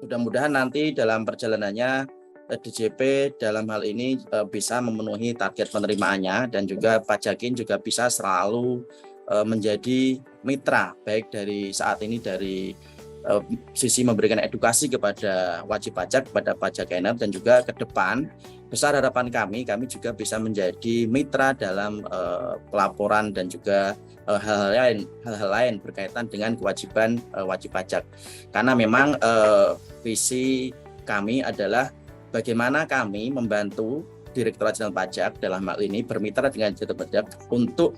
Mudah-mudahan nanti dalam perjalanannya DJP dalam hal ini bisa memenuhi target penerimaannya, dan juga Pajakin juga bisa selalu menjadi mitra baik dari saat ini dari sisi memberikan edukasi kepada wajib pajak, kepada pajakener, dan juga ke depan besar harapan kami juga bisa menjadi mitra dalam pelaporan dan juga hal-hal lain berkaitan dengan kewajiban wajib pajak. Karena memang visi kami adalah bagaimana kami membantu Direktorat Jenderal Pajak dalam hal ini bermitra dengan Direktorat Pajak untuk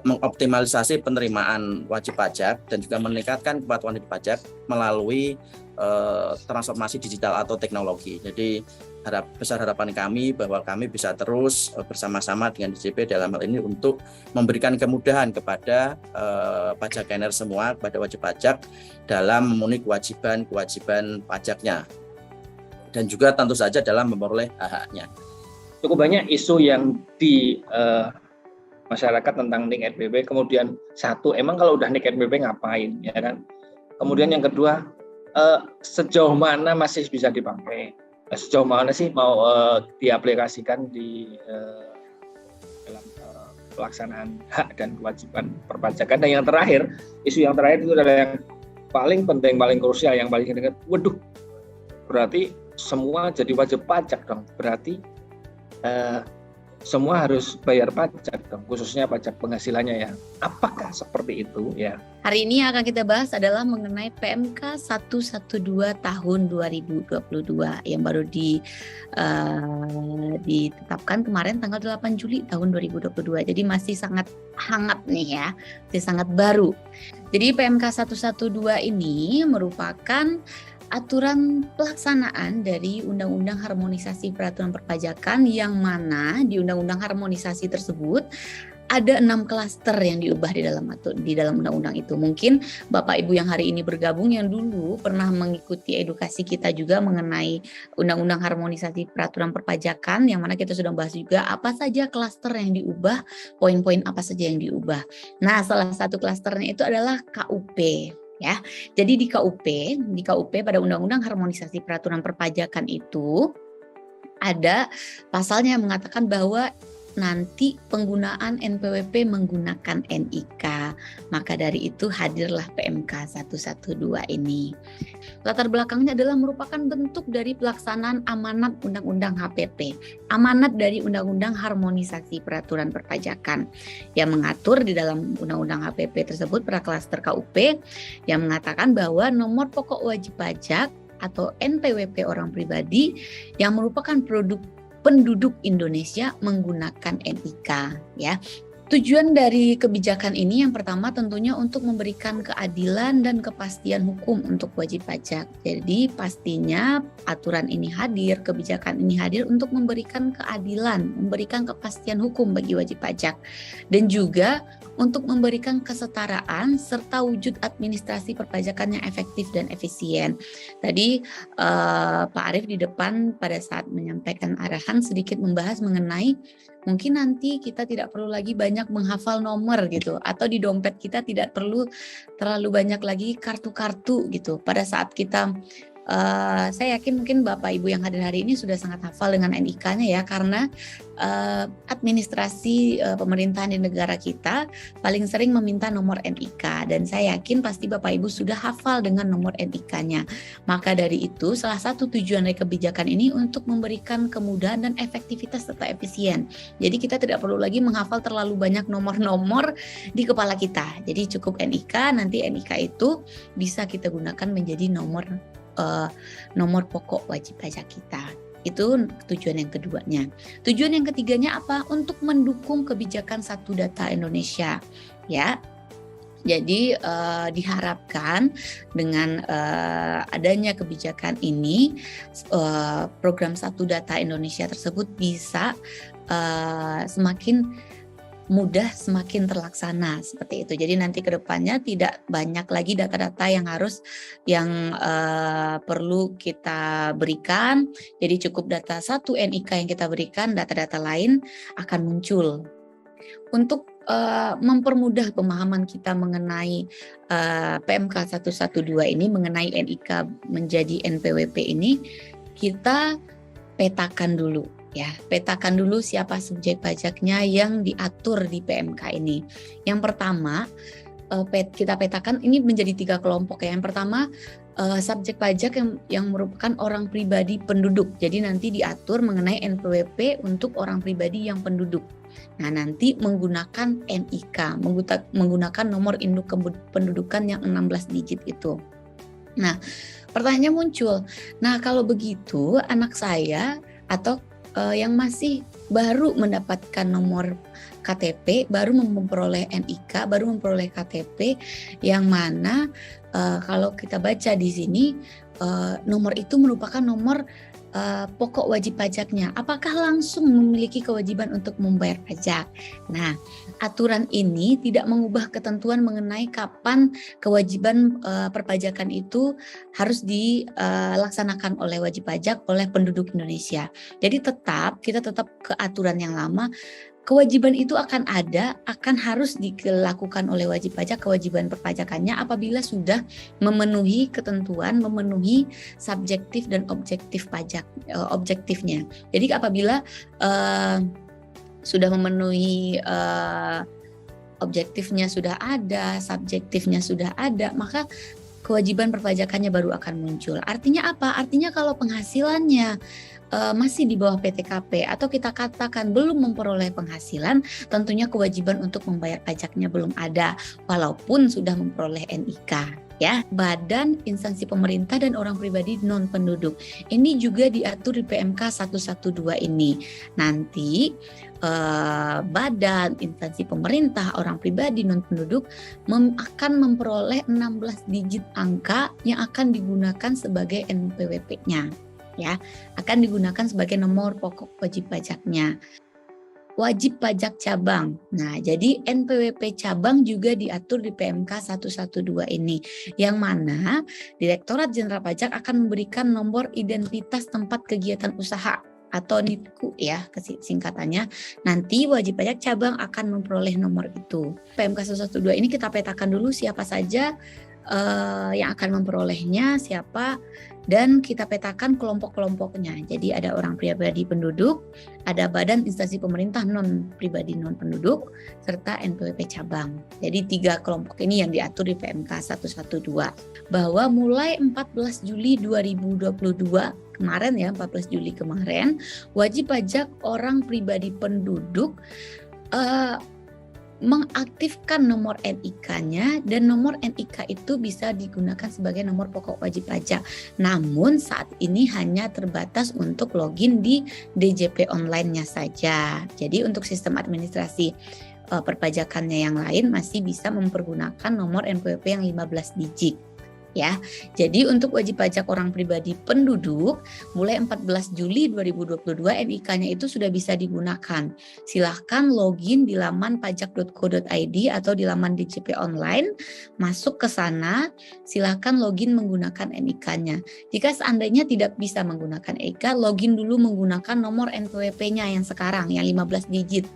mengoptimalisasi penerimaan wajib pajak dan juga meningkatkan kepatuhan wajib pajak melalui transformasi digital atau teknologi. Jadi besar harapan kami bahwa kami bisa terus bersama-sama dengan DJP dalam hal ini untuk memberikan kemudahan kepada pajakener semua, kepada wajib pajak dalam memenuhi kewajiban pajaknya, dan juga tentu saja dalam memperoleh hak-haknya. Cukup banyak isu yang di masyarakat tentang NIK NPWP. Kemudian satu, emang kalau udah NIK NPWP ngapain, ya kan? Kemudian yang kedua, sejauh mana masih bisa dipakai, sejauh mana sih mau diaplikasikan di dalam pelaksanaan hak dan kewajiban perpajakan. Dan yang terakhir, isu yang terakhir itu adalah yang paling penting, paling krusial, yang paling dekat. Waduh, berarti semua jadi wajib pajak dong, berarti semua harus bayar pajak dong, khususnya pajak penghasilannya ya. Apakah seperti itu ya? Hari ini yang akan kita bahas adalah mengenai PMK 112 tahun 2022 yang baru ditetapkan kemarin tanggal 8 Juli tahun 2022. Jadi masih sangat hangat nih ya, masih sangat baru. Jadi PMK 112 ini merupakan aturan pelaksanaan dari Undang-Undang Harmonisasi Peraturan Perpajakan, yang mana di Undang-Undang Harmonisasi tersebut ada 6 klaster yang diubah di dalam undang-undang itu. Mungkin Bapak Ibu yang hari ini bergabung yang dulu pernah mengikuti edukasi kita juga mengenai Undang-Undang Harmonisasi Peraturan Perpajakan, yang mana kita sudah bahas juga apa saja klaster yang diubah, poin-poin apa saja yang diubah. Nah, salah satu klasternya itu adalah KUP. Ya, jadi di KUP pada Undang-Undang Harmonisasi Peraturan Perpajakan itu ada pasalnya yang mengatakan bahwa nanti penggunaan NPWP menggunakan NIK. Maka dari itu hadirlah PMK 112 ini. Latar belakangnya adalah merupakan bentuk dari pelaksanaan amanat Undang-Undang HPP, amanat dari Undang-Undang Harmonisasi Peraturan Perpajakan, yang mengatur di dalam Undang-Undang HPP tersebut pada klaster KUP yang mengatakan bahwa nomor pokok wajib pajak atau NPWP orang pribadi yang merupakan produk penduduk Indonesia menggunakan NIK ya. Tujuan dari kebijakan ini yang pertama tentunya untuk memberikan keadilan dan kepastian hukum untuk wajib pajak. Jadi pastinya aturan ini hadir, kebijakan ini hadir untuk memberikan keadilan, memberikan kepastian hukum bagi wajib pajak, dan juga untuk memberikan kesetaraan serta wujud administrasi perpajakan yang efektif dan efisien. Tadi Pak Arief di depan pada saat menyampaikan arahan sedikit membahas mengenai mungkin nanti kita tidak perlu lagi banyak menghafal nomor gitu, atau di dompet kita tidak perlu terlalu banyak lagi kartu-kartu gitu. Pada saat kita saya yakin mungkin Bapak Ibu yang hadir hari ini sudah sangat hafal dengan NIK-nya ya, karena administrasi pemerintahan di negara kita paling sering meminta nomor NIK, dan saya yakin pasti Bapak Ibu sudah hafal dengan nomor NIK-nya. Maka dari itu salah satu tujuan dari kebijakan ini untuk memberikan kemudahan dan efektivitas serta efisien. Jadi kita tidak perlu lagi menghafal terlalu banyak nomor-nomor di kepala kita. Jadi cukup NIK, nanti NIK itu bisa kita gunakan menjadi nomor pokok wajib pajak kita. Itu tujuan yang keduanya. Tujuan yang ketiganya apa? Untuk mendukung kebijakan Satu Data Indonesia, ya. Jadi diharapkan dengan adanya kebijakan ini, program Satu Data Indonesia tersebut bisa semakin mudah, semakin terlaksana seperti itu. Jadi nanti ke depannya tidak banyak lagi data-data yang perlu kita berikan. Jadi cukup data satu NIK yang kita berikan, data-data lain akan muncul. untuk mempermudah pemahaman kita mengenai PMK 112 ini, mengenai NIK menjadi NPWP ini, kita petakan dulu ya. Petakan dulu siapa subjek pajaknya yang diatur di PMK ini. Yang pertama, kita petakan ini menjadi 3 kelompok ya. Yang pertama, subjek pajak yang merupakan orang pribadi penduduk. Jadi nanti diatur mengenai NPWP untuk orang pribadi yang penduduk. Nah, nanti menggunakan NIK, menggunakan nomor induk kependudukan yang 16 digit itu. Nah, pertanyaan muncul. Nah, kalau begitu anak saya atau yang masih baru mendapatkan nomor KTP, baru memperoleh NIK, baru memperoleh KTP, yang mana kalau kita baca di sini nomor itu merupakan nomor pokok wajib pajaknya. Apakah langsung memiliki kewajiban untuk membayar pajak? Nah, aturan ini tidak mengubah ketentuan mengenai kapan kewajiban perpajakan itu harus dilaksanakan oleh wajib pajak oleh penduduk Indonesia. Jadi kita tetap ke aturan yang lama. Kewajiban itu akan harus dilakukan oleh wajib pajak, kewajiban perpajakannya apabila sudah memenuhi ketentuan, memenuhi subjektif dan objektif pajak, objektifnya. Jadi apabila sudah memenuhi objektifnya sudah ada, subjektifnya sudah ada, maka kewajiban perpajakannya baru akan muncul. Artinya apa? Artinya kalau penghasilannya masih di bawah PTKP atau kita katakan belum memperoleh penghasilan, tentunya kewajiban untuk membayar pajaknya belum ada walaupun sudah memperoleh NIK ya. Badan, instansi pemerintah dan orang pribadi non penduduk ini juga diatur di PMK 112 ini. Nanti badan, instansi pemerintah, orang pribadi non penduduk akan memperoleh 16 digit angka yang akan digunakan sebagai NPWP-nya. Ya, akan digunakan sebagai nomor pokok wajib pajaknya. Wajib pajak cabang. Nah, jadi NPWP cabang juga diatur di PMK 112 ini, yang mana Direktorat Jenderal Pajak akan memberikan nomor identitas tempat kegiatan usaha atau NITKU ya singkatannya. Nanti wajib pajak cabang akan memperoleh nomor itu. PMK 112 ini kita petakan dulu siapa saja yang akan memperolehnya, siapa, dan kita petakan kelompok-kelompoknya. Jadi ada orang pribadi penduduk, ada badan instansi pemerintah non pribadi non penduduk, serta NPWP cabang. Jadi 3 kelompok ini yang diatur di PMK 112. Bahwa mulai 14 Juli 2022 kemarin ya, 14 Juli kemarin, wajib pajak orang pribadi penduduk mengaktifkan nomor NIK-nya, dan nomor NIK itu bisa digunakan sebagai nomor pokok wajib pajak. Namun saat ini hanya terbatas untuk login di DJP online-nya saja. Jadi untuk sistem administrasi perpajakannya yang lain masih bisa mempergunakan nomor NPWP yang 15 digit. Ya, jadi untuk wajib pajak orang pribadi penduduk mulai 14 Juli 2022 NIK-nya itu sudah bisa digunakan. Silahkan login di laman pajak.co.id atau di laman DJP online, masuk ke sana, silahkan login menggunakan NIK-nya. Jika seandainya tidak bisa menggunakan NIK, login dulu menggunakan nomor NPWP-nya yang sekarang yang 15 digit.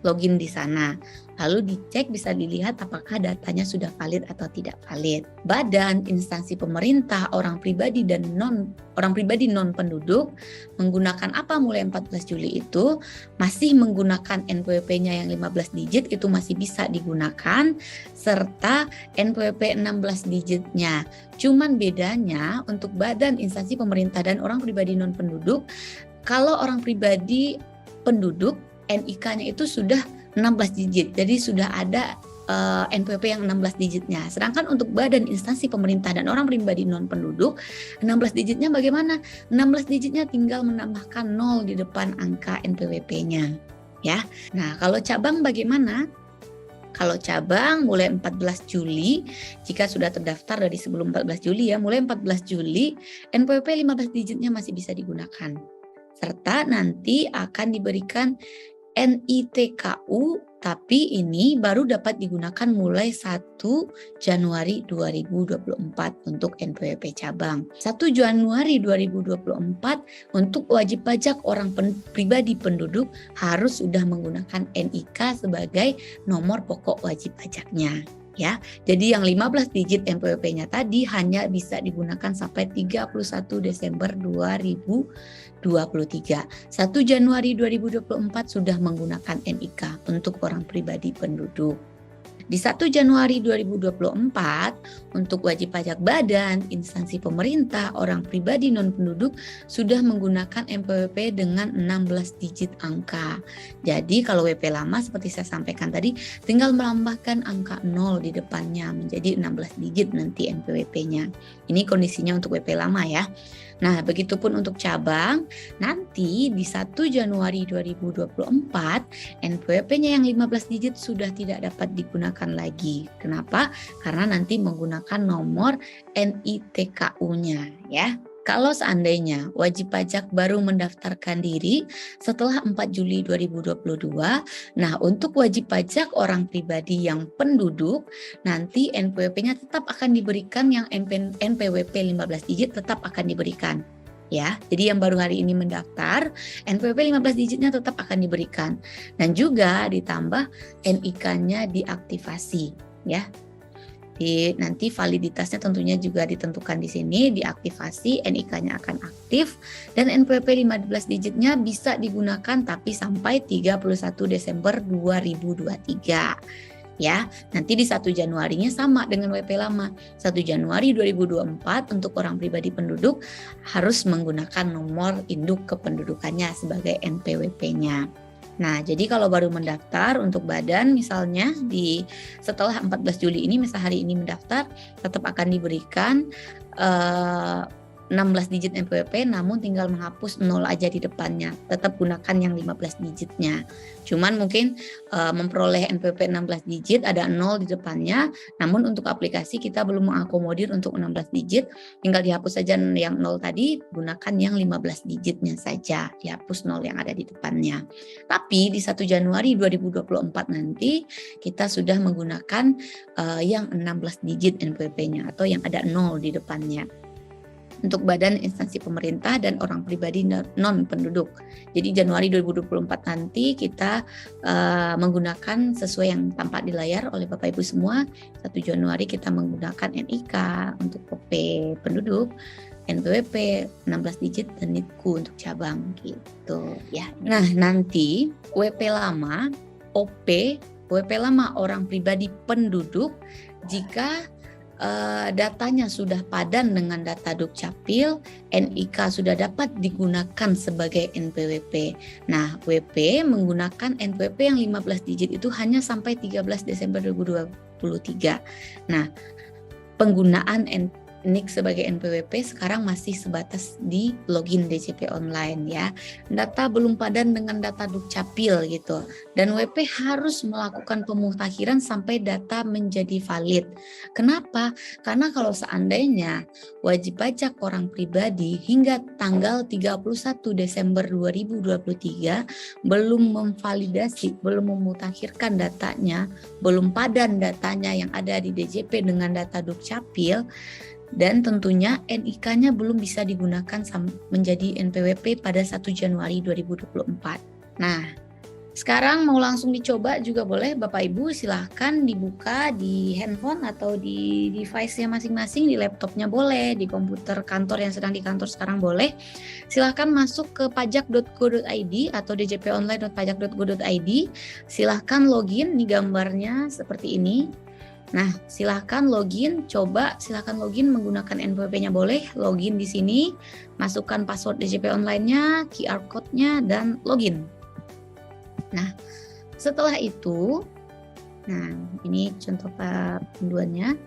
Login di sana. Lalu dicek, bisa dilihat apakah datanya sudah valid atau tidak valid. Badan, instansi pemerintah, orang pribadi non penduduk menggunakan apa mulai 14 Juli itu masih menggunakan NPWP-nya yang 15 digit itu masih bisa digunakan, serta NPWP 16 digitnya. Cuman bedanya untuk badan, instansi pemerintah dan orang pribadi non penduduk, kalau orang pribadi penduduk NIK-nya itu sudah 16 digit, jadi sudah ada NPWP yang 16 digitnya. Sedangkan untuk badan, instansi pemerintah dan orang pribadi non penduduk, 16 digitnya bagaimana? 16 digitnya tinggal menambahkan 0 di depan angka NPWP-nya. Ya. Nah, kalau cabang bagaimana? Kalau cabang mulai 14 Juli, jika sudah terdaftar dari sebelum 14 Juli ya, mulai 14 Juli NPWP 15 digitnya masih bisa digunakan. Serta nanti akan diberikan NITKU tapi ini baru dapat digunakan mulai 1 Januari 2024 untuk NPWP cabang. 1 Januari 2024 untuk wajib pajak orang pribadi penduduk harus sudah menggunakan NIK sebagai nomor pokok wajib pajaknya. Ya, jadi yang 15 digit NPWP-nya tadi hanya bisa digunakan sampai 31 Desember 2023. 1 Januari 2024 sudah menggunakan NIK untuk orang pribadi penduduk. Di 1 Januari 2024 untuk wajib pajak badan, instansi pemerintah, orang pribadi non-penduduk sudah menggunakan NPWP dengan 16 digit angka. Jadi kalau WP lama seperti saya sampaikan tadi tinggal menambahkan angka 0 di depannya menjadi 16 digit nanti NPWP-nya. Ini kondisinya untuk WP lama ya. Nah, begitupun untuk cabang, nanti di 1 Januari 2024 NPWP-nya yang 15 digit sudah tidak dapat digunakan lagi. Kenapa? Karena nanti menggunakan nomor NITKU-nya ya. Kalau seandainya wajib pajak baru mendaftarkan diri setelah 4 Juli 2022, nah untuk wajib pajak orang pribadi yang penduduk, nanti NPWP-nya tetap akan diberikan yang NPWP 15 digit tetap akan diberikan. Ya, jadi yang baru hari ini mendaftar, NPWP 15 digitnya tetap akan diberikan. Dan juga ditambah NIK-nya diaktifasi, ya. Nanti validitasnya tentunya juga ditentukan di sini, diaktifasi, NIK-nya akan aktif dan NPWP 15 digitnya bisa digunakan tapi sampai 31 Desember 2023. Ya, nanti di 1 Januarinya sama dengan WP lama. 1 Januari 2024 untuk orang pribadi penduduk harus menggunakan nomor induk kependudukannya sebagai NPWP-nya. Nah, jadi kalau baru mendaftar untuk badan misalnya setelah 14 Juli ini, misal hari ini mendaftar, tetap akan diberikan 16 digit NPWP, namun tinggal menghapus 0 aja di depannya. Tetap gunakan yang 15 digitnya. Cuman mungkin memperoleh NPWP 16 digit ada 0 di depannya, namun untuk aplikasi kita belum mengakomodir untuk 16 digit, tinggal dihapus saja yang 0 tadi, gunakan yang 15 digitnya saja, dihapus 0 yang ada di depannya. Tapi di 1 Januari 2024 nanti kita sudah menggunakan yang 16 digit NPWP-nya atau yang ada 0 di depannya. Untuk badan instansi pemerintah dan orang pribadi non-penduduk. Jadi Januari 2024 nanti kita menggunakan sesuai yang tampak di layar oleh Bapak Ibu semua. 1 Januari kita menggunakan NIK untuk OP penduduk, NPWP 16 digit dan NITKU untuk cabang gitu ya. Nah, nanti WP lama, OP, WP lama orang pribadi penduduk jika datanya sudah padan dengan data Dukcapil, NIK sudah dapat digunakan sebagai NPWP. Nah, WP menggunakan NPWP yang 15 digit itu hanya sampai 13 Desember 2023. Nah, penggunaan NIK sebagai NPWP sekarang masih sebatas di login DJP online ya. Data belum padan dengan data Dukcapil gitu. Dan WP harus melakukan pemutakhiran sampai data menjadi valid. Kenapa? Karena kalau seandainya wajib pajak orang pribadi hingga tanggal 31 Desember 2023 belum memvalidasi, belum memutakhirkan datanya, belum padan datanya yang ada di DJP dengan data Dukcapil, dan tentunya NIK-nya belum bisa digunakan menjadi NPWP pada 1 Januari 2024. Nah, sekarang mau langsung dicoba juga boleh Bapak Ibu, silahkan dibuka di handphone atau di device-nya masing-masing, di laptopnya boleh, di komputer kantor yang sedang di kantor sekarang boleh. Silahkan masuk ke pajak.go.id atau djponline.pajak.go.id, silahkan login, ini gambarnya seperti ini. Nah, silahkan login, silahkan login menggunakan NPWP-nya boleh, login di sini, masukkan password DJP online-nya, QR code-nya, dan login. Nah, setelah itu, nah ini contoh panduannya.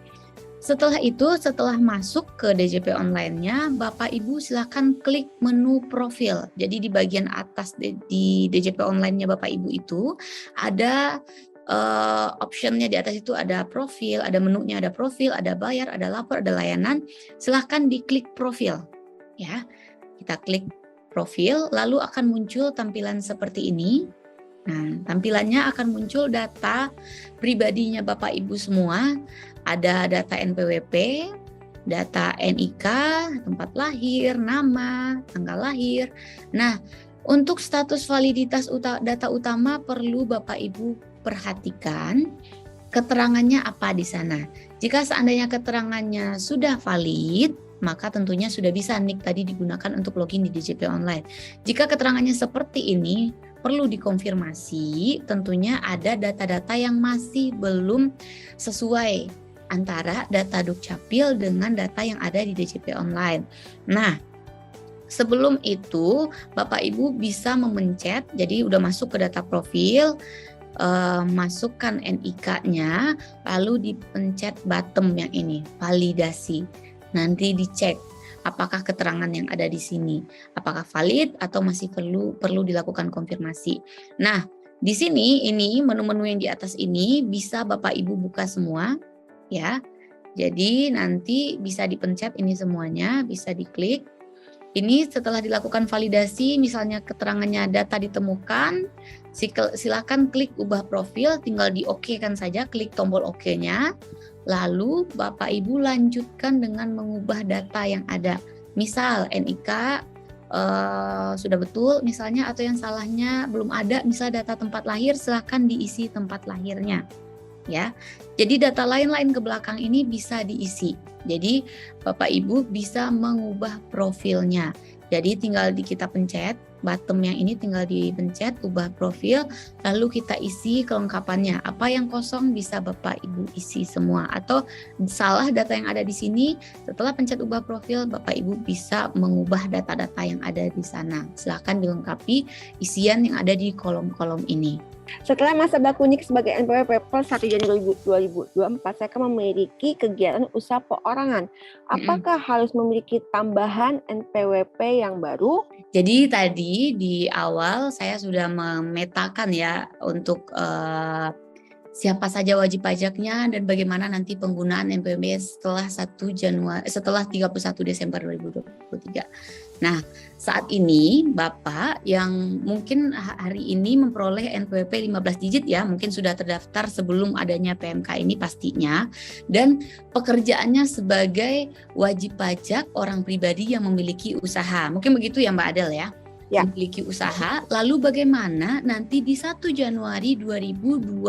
Setelah itu, setelah masuk ke DJP online-nya, Bapak Ibu silahkan klik menu profil. Jadi di bagian atas di DJP online-nya Bapak Ibu itu ada optionnya, di atas itu ada profil, ada menunya, ada profil, ada bayar, ada lapor, ada layanan. Silahkan diklik profil ya. Kita klik profil, lalu akan muncul tampilan seperti ini. Nah, tampilannya akan muncul data pribadinya Bapak Ibu semua. Ada data NPWP, data NIK, tempat lahir, nama, tanggal lahir. Nah, untuk status validitas data utama perlu Bapak Ibu perhatikan keterangannya apa di sana. Jika seandainya keterangannya sudah valid, maka tentunya sudah bisa NIK tadi digunakan untuk login di DJP Online. Jika keterangannya seperti ini, perlu dikonfirmasi, tentunya ada data-data yang masih belum sesuai antara data Dukcapil dengan data yang ada di DJP Online. Nah, sebelum itu Bapak Ibu bisa memencet, jadi udah masuk ke data profil, masukkan NIK-nya, lalu dipencet bottom yang ini, validasi. Nanti dicek apakah keterangan yang ada di sini apakah valid atau masih perlu dilakukan konfirmasi. Nah, di sini ini menu-menu yang di atas ini bisa Bapak Ibu buka semua ya. Jadi nanti bisa dipencet ini semuanya, bisa diklik. Ini setelah dilakukan validasi, misalnya keterangannya data ditemukan, silakan klik ubah profil, tinggal di OK-kan saja, klik tombol OK-nya. Lalu Bapak Ibu lanjutkan dengan mengubah data yang ada. Misal NIK sudah betul misalnya, atau yang salahnya belum ada, misal data tempat lahir, silakan diisi tempat lahirnya. Ya, jadi data lain-lain ke belakang ini bisa diisi. Jadi Bapak Ibu bisa mengubah profilnya. Jadi tinggal kita pencet bottom yang ini, tinggal dipencet ubah profil, lalu kita isi kelengkapannya. Apa yang kosong bisa Bapak Ibu isi semua, atau salah data yang ada di sini, setelah pencet ubah profil Bapak Ibu bisa mengubah data-data yang ada di sana. Silakan dilengkapi isian yang ada di kolom-kolom ini. Setelah masa berlaku NIK sebagai NPWP per 1 Januari 2024, saya akan memiliki kegiatan usaha perorangan. Apakah harus memiliki tambahan NPWP yang baru? Jadi tadi di awal saya sudah memetakan ya untuk siapa saja wajib pajaknya dan bagaimana nanti penggunaan NPWP setelah 31 Desember 2023. Nah, saat ini Bapak yang mungkin hari ini memperoleh NPWP 15 digit ya, mungkin sudah terdaftar sebelum adanya PMK ini pastinya, dan pekerjaannya sebagai wajib pajak orang pribadi yang memiliki usaha. Mungkin begitu ya Mbak Adel ya? Ya. Memiliki usaha, lalu bagaimana nanti di 1 Januari 2024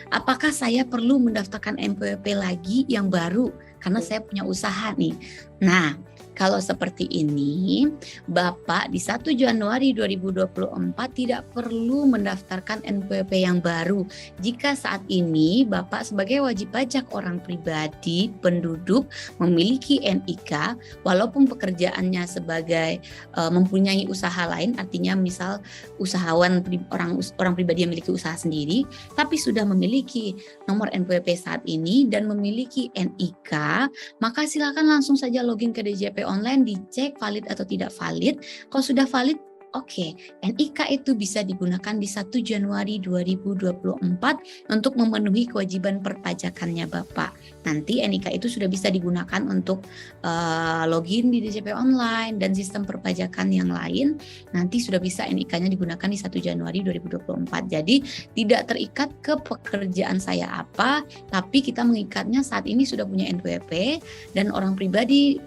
apakah saya perlu mendaftarkan NPWP lagi yang baru karena saya punya usaha nih. Nah, kalau seperti ini, Bapak di 1 Januari 2024 tidak perlu mendaftarkan NPWP yang baru. Jika saat ini Bapak sebagai wajib pajak orang pribadi, penduduk, memiliki NIK, walaupun pekerjaannya sebagai mempunyai usaha lain, artinya misal usahawan orang pribadi yang memiliki usaha sendiri, tapi sudah memiliki nomor NPWP saat ini dan memiliki NIK, maka silakan langsung saja login ke DJP Online, dicek valid atau tidak valid. Kalau sudah valid, oke, NIK itu bisa digunakan di 1 Januari 2024 untuk memenuhi kewajiban perpajakannya Bapak. Nanti NIK itu sudah bisa digunakan untuk login di DJP Online dan sistem perpajakan yang lain. Nanti sudah bisa NIK-nya digunakan di 1 Januari 2024. Jadi tidak terikat ke pekerjaan saya apa, tapi kita mengikatnya saat ini sudah punya NPWP dan orang pribadi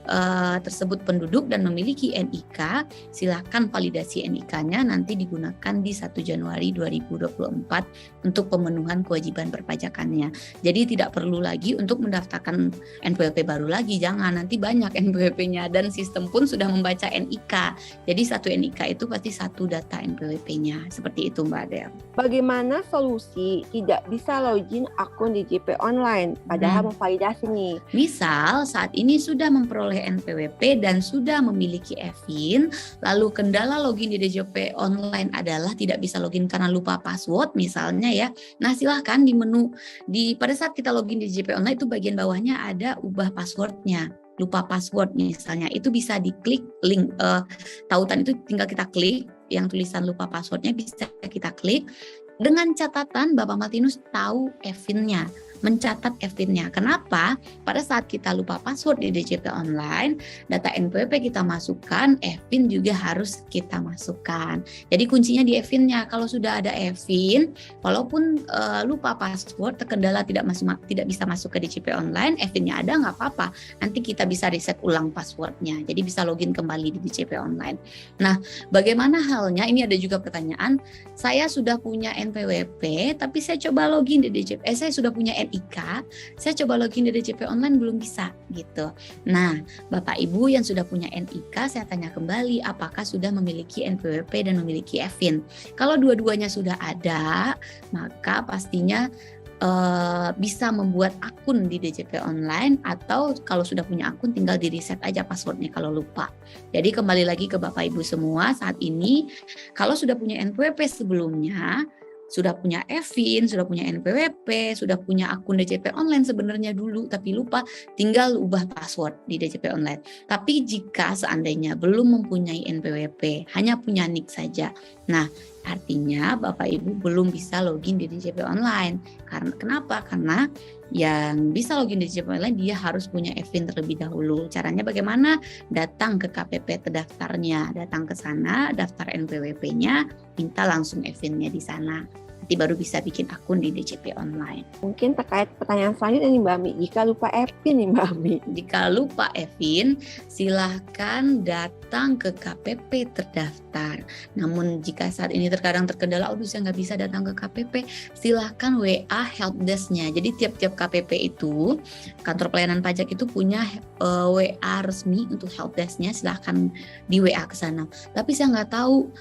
tersebut penduduk dan memiliki NIK, silakan validasi NIK-nya nanti digunakan di 1 Januari 2024 untuk pemenuhan kewajiban perpajakannya. Jadi tidak perlu lagi untuk mendaftarkan NPWP baru lagi, jangan, nanti banyak NPWP-nya dan sistem pun sudah membaca NIK. Jadi satu NIK itu pasti satu data NPWP-nya. Seperti itu Mbak Adel. Bagaimana solusi tidak bisa login akun DJP Online padahal memvalidasi nih? Misal saat ini sudah memperoleh NPWP dan sudah memiliki EVIN, lalu kendala login di DJP Online adalah tidak bisa login karena lupa password misalnya ya. Nah, silahkan di menu pada saat kita login di DJP Online itu bagian bawahnya ada ubah passwordnya. Lupa password misalnya, itu bisa diklik link tautan itu, tinggal kita klik yang tulisan lupa passwordnya, bisa kita klik dengan catatan Bapak Martinus tahu EVIN-nya. mencatat EVIN-nya. Kenapa? Pada saat kita lupa password di DJP online, data NPWP kita masukkan, EVIN juga harus kita masukkan. Jadi kuncinya di EVIN-nya. Kalau sudah ada EVIN, walaupun lupa password, terkendala tidak bisa masuk ke DJP online, EVIN-nya ada nggak apa-apa. Nanti kita bisa reset ulang passwordnya. Jadi bisa login kembali di DJP online. Nah, bagaimana halnya? Ini ada juga pertanyaan. Saya sudah punya NPWP, tapi saya coba login di DJP. Saya sudah punya NIK, saya coba login di DJP online belum bisa gitu. Nah, Bapak Ibu yang sudah punya NIK, saya tanya kembali apakah sudah memiliki NPWP dan memiliki EVIN. Kalau dua-duanya sudah ada, maka pastinya bisa membuat akun di DJP online, atau kalau sudah punya akun tinggal di reset aja passwordnya kalau lupa. Jadi kembali lagi ke Bapak Ibu semua, saat ini kalau sudah punya NPWP sebelumnya, sudah punya EVIN, sudah punya NPWP, sudah punya akun DJP online sebenarnya dulu tapi lupa, tinggal ubah password di DJP online. Tapi jika seandainya belum mempunyai NPWP, hanya punya NIK saja, nah artinya Bapak Ibu belum bisa login di DJP online. Kenapa? Karena yang bisa login di DJP online dia harus punya EVIN terlebih dahulu. Caranya bagaimana? Datang ke KPP terdaftarnya, datang ke sana, daftar NPWP-nya, minta langsung EVIN-nya di sana. Nanti baru bisa bikin akun di DJP online. Mungkin terkait pertanyaan selanjutnya nih Mbak Ami, jika lupa EVIN nih Mbak Ami. Jika lupa EVIN, silahkan datang ke KPP terdaftar. Namun jika saat ini terkadang terkendala, aduh saya nggak bisa datang ke KPP, silahkan WA helpdesk-nya. Jadi tiap-tiap KPP itu, kantor pelayanan pajak itu punya WA resmi untuk helpdesk-nya, silahkan di WA ke sana. Tapi saya nggak tahu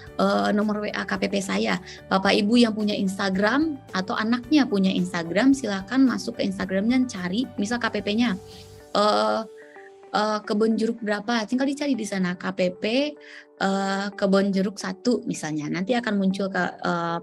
nomor WA KPP saya. Bapak Ibu yang punya Instagram atau anaknya punya Instagram, silahkan masuk ke Instagramnya, cari misal KPP-nya Kebon Jeruk berapa, tinggal dicari di sana KPP Kebon Jeruk 1 misalnya, nanti akan muncul ke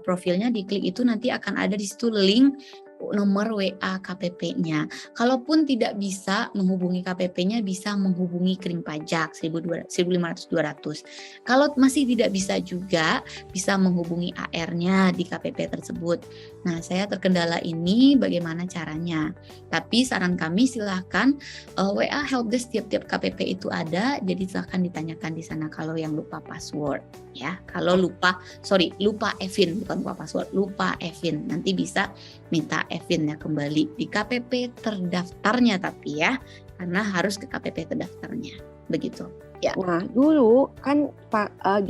profilnya, diklik itu nanti akan ada di situ link nomor WA KPP-nya. Kalaupun tidak bisa menghubungi KPP-nya, bisa menghubungi Kering Pajak 1.500-200. Kalau masih tidak bisa juga, bisa menghubungi AR-nya di KPP tersebut. Nah, saya terkendala ini bagaimana caranya? Tapi saran kami silahkan WA helpdesk tiap-tiap KPP itu ada, jadi silahkan ditanyakan di sana kalau yang lupa password. Ya, kalau lupa EVIN, bukan lupa password, lupa EVIN, nanti bisa minta EVIN-nya kembali di KPP terdaftarnya, tapi ya, karena harus ke KPP terdaftarnya, begitu. Ya. Nah, dulu kan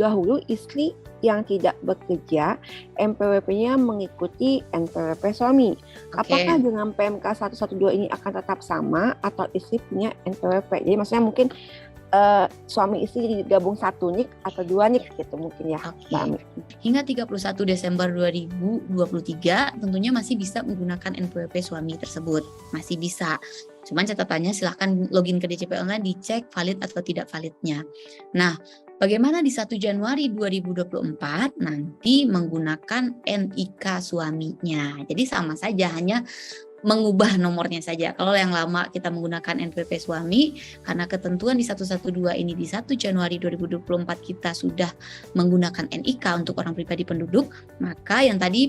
dahulu istri yang tidak bekerja, NPWP-nya mengikuti NPWP suami. Apakah dengan PMK 112 ini akan tetap sama atau istri punya NPWP? Jadi maksudnya mungkin suami istri digabung 1 NIK atau 2 NIK gitu mungkin ya. Hingga 31 Desember 2023 tentunya masih bisa menggunakan NPWP suami tersebut, masih bisa. Cuman catatannya silahkan login ke DJP online, dicek valid atau tidak validnya. Nah, bagaimana di 1 Januari 2024 nanti menggunakan NIK suaminya. Jadi sama saja, hanya mengubah nomornya saja. Kalau yang lama kita menggunakan NPWP suami, karena ketentuan di 112 ini di 1 Januari 2024 kita sudah menggunakan NIK untuk orang pribadi penduduk, maka yang tadi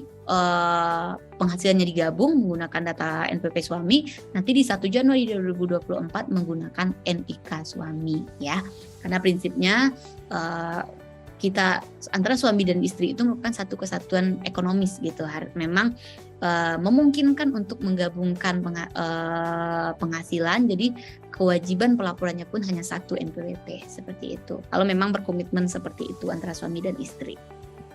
penghasilannya digabung menggunakan data NPWP suami, nanti di 1 Januari 2024 menggunakan NIK suami ya. Karena prinsipnya kita antara suami dan istri itu merupakan satu kesatuan ekonomis gitu. Memang memungkinkan untuk menggabungkan penghasilan, jadi kewajiban pelaporannya pun hanya 1 NPWP seperti itu. Kalau memang berkomitmen seperti itu antara suami dan istri.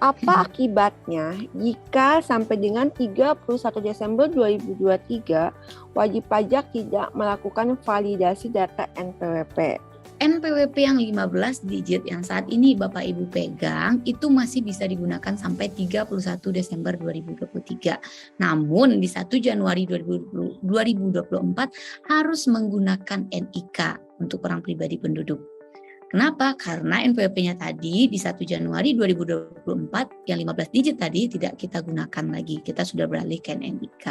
Apa akibatnya jika sampai dengan 31 Desember 2023 wajib pajak tidak melakukan validasi data NPWP? NPWP yang 15 digit yang saat ini Bapak Ibu pegang itu masih bisa digunakan sampai 31 Desember 2023. Namun di 1 Januari 2024 harus menggunakan NIK untuk orang pribadi penduduk. Kenapa? Karena NPWP-nya tadi di 1 Januari 2024 yang 15 digit tadi tidak kita gunakan lagi. Kita sudah beralih ke NIK.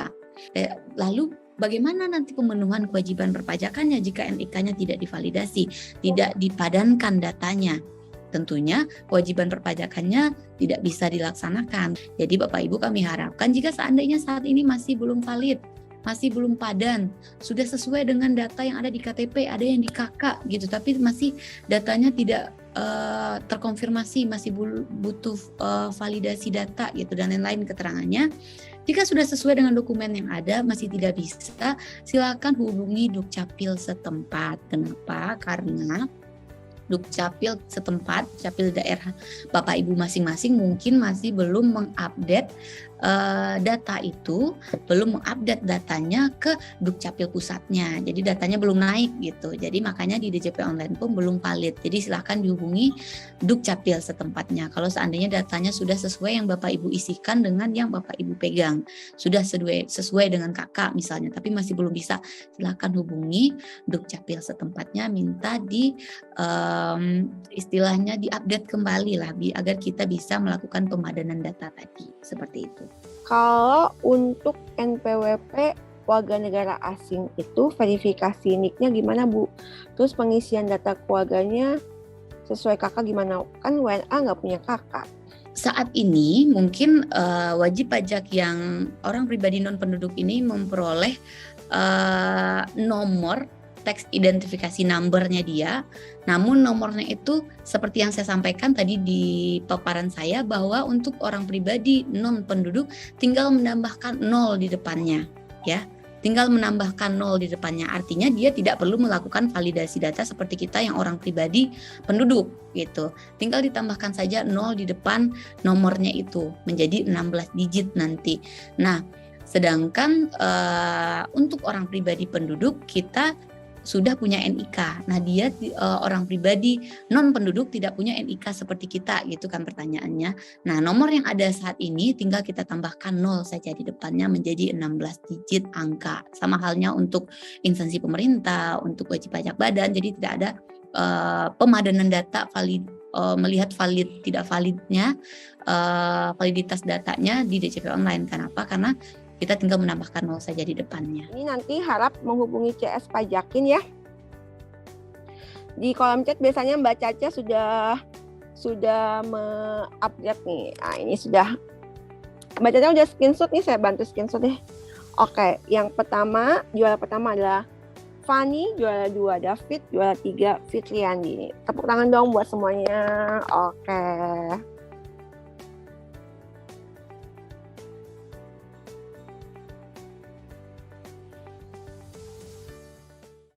Lalu bagaimana nanti pemenuhan kewajiban perpajakannya jika NIK-nya tidak divalidasi, tidak dipadankan datanya? Tentunya kewajiban perpajakannya tidak bisa dilaksanakan. Jadi Bapak Ibu kami harapkan jika seandainya saat ini masih belum valid, masih belum padan, sudah sesuai dengan data yang ada di KTP, ada yang di KK gitu, tapi masih datanya tidak terkonfirmasi, masih butuh validasi data gitu dan lain-lain keterangannya. Jika sudah sesuai dengan dokumen yang ada, masih tidak bisa, silakan hubungi Dukcapil setempat. Kenapa? Karena Dukcapil setempat, Capil daerah Bapak Ibu masing-masing mungkin masih belum mengupdate data itu, belum mengupdate datanya ke Dukcapil pusatnya. Jadi datanya belum naik gitu. Jadi makanya di DJP online pun belum valid. Jadi silakan dihubungi Dukcapil setempatnya. Kalau seandainya datanya sudah sesuai yang Bapak Ibu isikan dengan yang Bapak Ibu pegang, sudah sesuai dengan kakak misalnya, tapi masih belum bisa, silakan hubungi Dukcapil setempatnya, minta di istilahnya diupdate kembali lah agar kita bisa melakukan pemadanan data tadi, seperti itu. Kalau untuk NPWP warga negara asing itu verifikasi NIK-nya gimana Bu? Terus pengisian data keluarganya sesuai kakak gimana? Kan WNA nggak punya kakak. Saat ini mungkin wajib pajak yang orang pribadi non penduduk ini memperoleh nomor tax identifikasi number-nya dia. Namun nomornya itu seperti yang saya sampaikan tadi di paparan saya, bahwa untuk orang pribadi non penduduk tinggal menambahkan 0 di depannya ya. Tinggal menambahkan 0 di depannya, artinya dia tidak perlu melakukan validasi data seperti kita yang orang pribadi penduduk gitu. Tinggal ditambahkan saja 0 di depan nomornya itu menjadi 16 digit nanti. Nah, sedangkan untuk orang pribadi penduduk kita sudah punya NIK. Nah, dia orang pribadi non penduduk tidak punya NIK seperti kita gitu kan pertanyaannya. Nah, nomor yang ada saat ini tinggal kita tambahkan 0 saja di depannya menjadi 16 digit angka. Sama halnya untuk instansi pemerintah, untuk wajib pajak badan, jadi tidak ada pemadanan data valid, melihat valid tidak validnya validitas datanya di DJP online. Kenapa? Karena kita tinggal menambahkan 0 saja di depannya. Ini nanti harap menghubungi CS Pajakin ya. Di kolom chat biasanya Mbak Caca sudah me-update nih. Nah, ini sudah Mbak Caca udah screenshot nih, saya bantu screenshot deh. Oke, yang pertama, juara pertama adalah Fani, juara 2 David, juara 3 Fitriandi. Tepuk tangan dong buat semuanya. Oke.